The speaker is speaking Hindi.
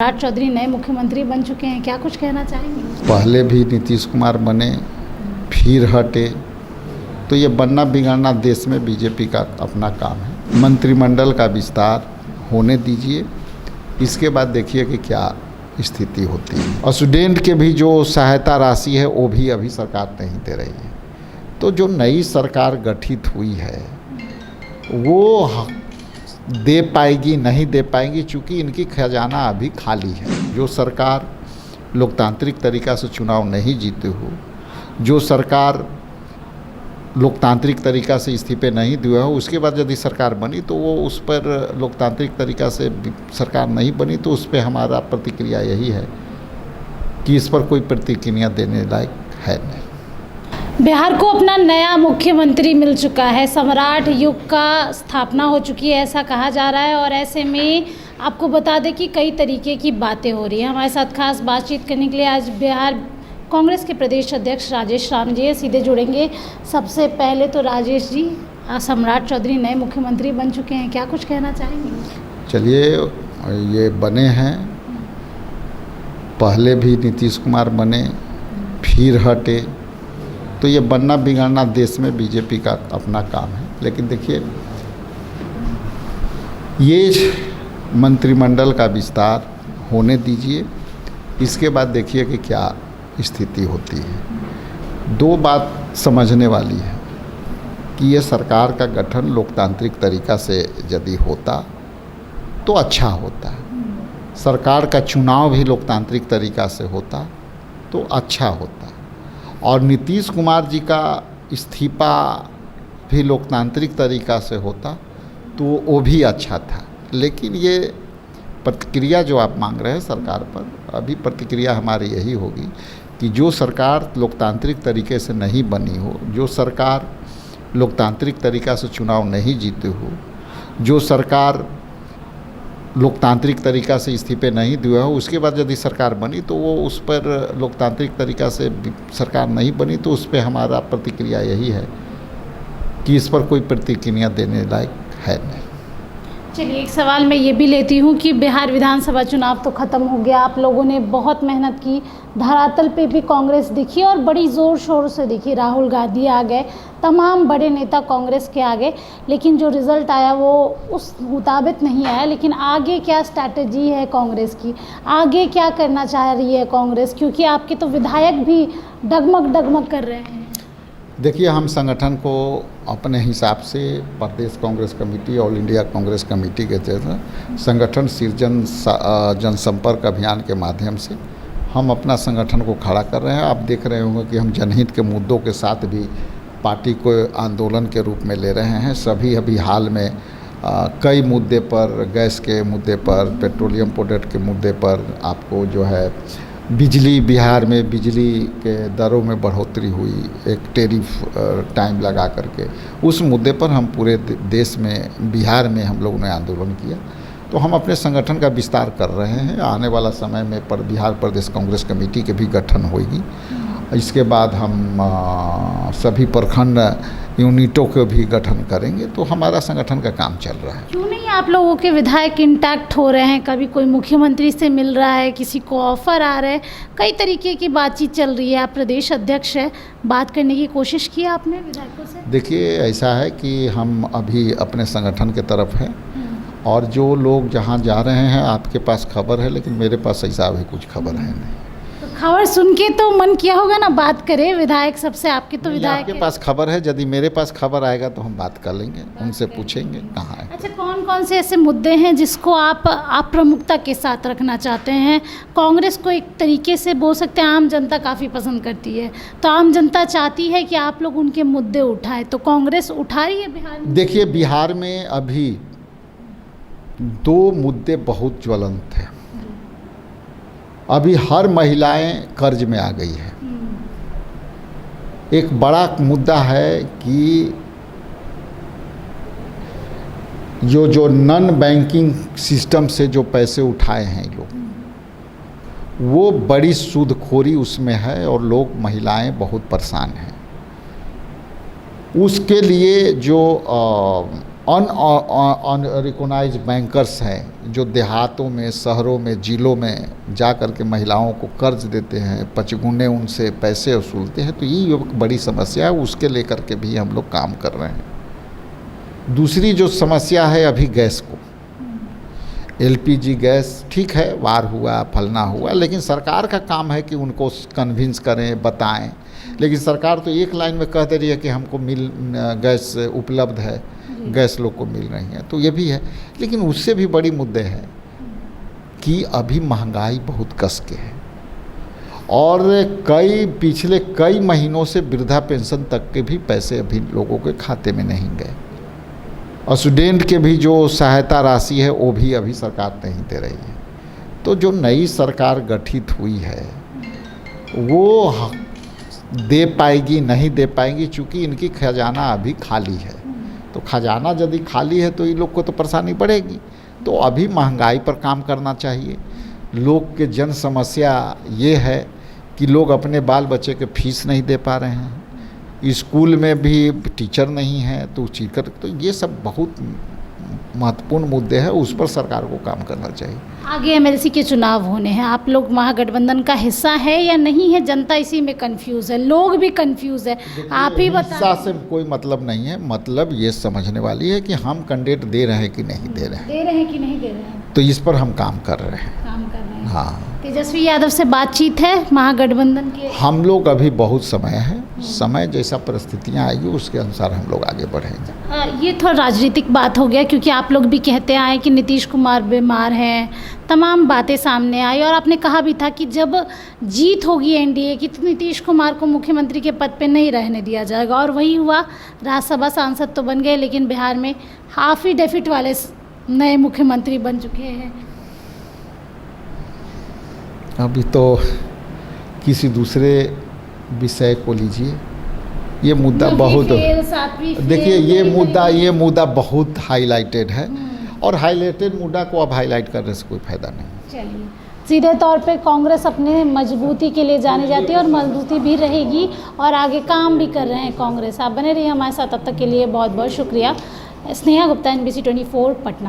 सम्राट चौधरी नए मुख्यमंत्री बन चुके हैं, क्या कुछ कहना चाहेंगे? पहले भी नीतीश कुमार बने, फिर हटे, तो ये बनना बिगड़ना देश में बीजेपी का अपना काम है। मंत्रिमंडल का विस्तार होने दीजिए, इसके बाद देखिए कि क्या स्थिति होती है। और स्टूडेंट के भी जो सहायता राशि है वो भी अभी सरकार नहीं दे रही है। तो जो नई सरकार गठित हुई है वो दे पाएगी नहीं दे पाएगी, चूँकि इनकी खजाना अभी खाली है। जो सरकार लोकतांत्रिक तरीक़ा से चुनाव नहीं जीते हो, जो सरकार लोकतांत्रिक तरीक़ा से इस्तीफे नहीं दिया हो, उसके बाद यदि सरकार बनी तो वो उस पर लोकतांत्रिक तरीक़ा से सरकार नहीं बनी तो उस पर हमारा प्रतिक्रिया यही है कि इस पर कोई प्रतिक्रिया देने लायक है नहीं। बिहार को अपना नया मुख्यमंत्री मिल चुका है, सम्राट युग का स्थापना हो चुकी है ऐसा कहा जा रहा है। और ऐसे में आपको बता दें कि कई तरीके की बातें हो रही हैं। हमारे साथ खास बातचीत करने के लिए आज बिहार कांग्रेस के प्रदेश अध्यक्ष राजेश राम जी सीधे जुड़ेंगे। सबसे पहले तो राजेश जी, सम्राट चौधरी नए मुख्यमंत्री बन चुके हैं, क्या कुछ कहना चाहेंगे? चलिए, ये बने हैं, पहले भी नीतीश कुमार बने, फिर हटे, तो ये बनना बिगड़ना देश में बीजेपी का अपना काम है। लेकिन देखिए, ये मंत्रिमंडल का विस्तार होने दीजिए, इसके बाद देखिए कि क्या स्थिति होती है। दो बात समझने वाली है कि ये सरकार का गठन लोकतांत्रिक तरीक़ा से यदि होता तो अच्छा होता, सरकार का चुनाव भी लोकतांत्रिक तरीक़ा से होता तो अच्छा होता, और नीतीश कुमार जी का इस्तीफा भी लोकतांत्रिक तरीक़ा से होता तो वो भी अच्छा था। लेकिन ये प्रतिक्रिया जो आप मांग रहे हैं सरकार पर, अभी प्रतिक्रिया हमारी यही होगी कि जो सरकार लोकतांत्रिक तरीके से नहीं बनी हो, जो सरकार लोकतांत्रिक तरीक़ा से चुनाव नहीं जीते हो, जो सरकार लोकतांत्रिक तरीक़ा से इस्तीफे नहीं दिया हो, उसके बाद यदि सरकार बनी तो वो उस पर लोकतांत्रिक तरीक़ा से सरकार नहीं बनी तो उस पर हमारा प्रतिक्रिया यही है कि इस पर कोई प्रतिक्रिया देने लायक है नहीं। चलिए, एक सवाल मैं ये भी लेती हूँ कि बिहार विधानसभा चुनाव तो ख़त्म हो गया, आप लोगों ने बहुत मेहनत की, धरातल पे भी कांग्रेस दिखी और बड़ी ज़ोर शोर से दिखी। राहुल गांधी आ गए, तमाम बड़े नेता कांग्रेस के आ गए, लेकिन जो रिज़ल्ट आया वो उस मुताबिक नहीं आया। लेकिन आगे क्या स्ट्रैटेजी है कांग्रेस की, आगे क्या करना चाह रही है कांग्रेस, क्योंकि आपके तो विधायक भी डगमग कर रहे हैं। देखिए, हम संगठन को अपने हिसाब से प्रदेश Congress committee, all India Congress committee के तहत संगठन सृजन जनसंपर्क अभियान के माध्यम से हम अपना संगठन को खड़ा कर रहे हैं। आप देख रहे होंगे कि हम जनहित के मुद्दों के साथ भी पार्टी को आंदोलन के रूप में ले रहे हैं। सभी अभी हाल में कई मुद्दे पर, गैस के मुद्दे पर, पेट्रोलियम प्रोडक्ट के मुद्दे पर, आपको जो है बिजली, बिहार में बिजली के दरों में बढ़ोतरी हुई, एक टैरिफ टाइम लगा करके, उस मुद्दे पर हम पूरे देश में, बिहार में हम लोगों ने आंदोलन किया। तो हम अपने संगठन का विस्तार कर रहे हैं। आने वाला समय में बिहार प्रदेश कांग्रेस कमेटी के भी गठन होगी। इसके बाद हम सभी प्रखंड यूनिटों के भी गठन करेंगे। तो हमारा संगठन का काम चल रहा है। क्यों नहीं आप लोगों के विधायक इंटैक्ट हो रहे हैं? कभी कोई मुख्यमंत्री से मिल रहा है, किसी को ऑफर आ रहा है, कई तरीके की बातचीत चल रही है। आप प्रदेश अध्यक्ष हैं, बात करने की कोशिश की आपने विधायकों से? देखिए, ऐसा है कि हम अभी अपने संगठन के तरफ हैं, और जो लोग जहाँ जा रहे हैं आपके पास खबर है, लेकिन मेरे पास ऐसा अभी कुछ खबर है नहीं। खबर सुन के तो मन किया होगा ना बात करें विधायक सबसे, आपके तो विधायक आपके पास खबर है, यदि मेरे पास खबर आएगा तो हम बात कर लेंगे, उनसे पूछेंगे कहाँ है। अच्छा, कौन कौन से ऐसे मुद्दे हैं जिसको आप प्रमुखता के साथ रखना चाहते हैं? कांग्रेस को एक तरीके से बोल सकते हैं आम जनता काफ़ी पसंद करती है, तो आम जनता चाहती है कि आप लोग उनके मुद्दे उठाएं, तो कांग्रेस उठा रही है बिहार में? देखिए, बिहार में अभी दो मुद्दे बहुत ज्वलंत हैं। अभी हर महिलाएं कर्ज में आ गई है। एक बड़ा मुद्दा है कि जो नॉन बैंकिंग सिस्टम से जो पैसे उठाए हैं लोग, वो बड़ी सूदखोरी उसमें है और लोग, महिलाएं बहुत परेशान हैं। उसके लिए जो अनरिकॉग्नाइज बैंकर्स हैं जो देहातों में, शहरों में, जिलों में जा कर के महिलाओं को कर्ज देते हैं, 5 गुने उनसे पैसे वसूलते हैं। तो ये एक बड़ी समस्या है, उसके लेकर के भी हम लोग काम कर रहे हैं। दूसरी जो समस्या है अभी गैस को, LPG गैस ठीक है, वार हुआ, फलना हुआ, लेकिन सरकार का काम है कि उनको कन्विंस करें, बताएं। लेकिन सरकार तो एक लाइन में कह दे रही है कि हमको गैस उपलब्ध है, गैस लोग को मिल रही है, तो ये भी है। लेकिन उससे भी बड़ी मुद्दे हैं कि अभी महंगाई बहुत कस के है और पिछले कई महीनों से वृद्धा पेंशन तक के भी पैसे अभी लोगों के खाते में नहीं गए। स्टूडेंट के भी जो सहायता राशि है वो भी अभी सरकार नहीं दे रही है। तो जो नई सरकार गठित हुई है वो दे पाएगी नहीं दे पाएगी, चूँकि इनकी खजाना अभी खाली है। तो खजाना यदि खाली है तो इन लोग को तो परेशानी बढ़ेगी। तो अभी महंगाई पर काम करना चाहिए। लोग के जन समस्या ये है कि लोग अपने बाल बच्चे के फीस नहीं दे पा रहे हैं, स्कूल में भी टीचर नहीं है, तो ये सब बहुत महत्वपूर्ण मुद्दे हैं, उस पर सरकार को काम करना चाहिए। आगे MLC के चुनाव होने हैं, आप लोग महागठबंधन का हिस्सा है या नहीं है? जनता इसी में कंफ्यूज है, लोग भी कंफ्यूज है, आप ही बताएं। हिस्सा से कोई मतलब नहीं है, मतलब ये समझने वाली है कि हम कैंडिडेट दे रहे हैं कि नहीं दे रहे हैं कि नहीं दे रहे हैं, तो इस पर हम काम कर रहे हैं। हाँ, तेजस्वी यादव से बातचीत है महागठबंधन के? हम लोग अभी बहुत समय है, समय जैसा परिस्थितियाँ आएगी उसके अनुसार हम लोग आगे बढ़ेंगे। ये थोड़ा राजनीतिक बात हो गया, क्योंकि आप लोग भी कहते आए कि नीतीश कुमार बीमार हैं, तमाम बातें सामने आई और आपने कहा भी था कि जब जीत होगी NDA की तो नीतीश कुमार को मुख्यमंत्री के पद पे नहीं रहने दिया जाएगा, और वही हुआ। राज्यसभा सांसद तो बन गए, लेकिन बिहार में हाफ ही डेफिट वाले नए मुख्यमंत्री बन चुके हैं। अभी तो किसी दूसरे विषय को लीजिए, ये मुद्दा बहुत, देखिए ये मुद्दा बहुत हाईलाइटेड है और हाईलाइटेड मुद्दा को अब हाईलाइट करने से कोई फायदा नहीं। चलिए, सीधे तौर पे कांग्रेस अपने मजबूती के लिए जानी जाती है और मजबूती भी रहेगी और आगे काम भी कर रहे हैं कांग्रेस। आप बने रहिए हमारे साथ, तब तक के लिए बहुत बहुत शुक्रिया। स्नेहा गुप्ता, NBC 24 पटना।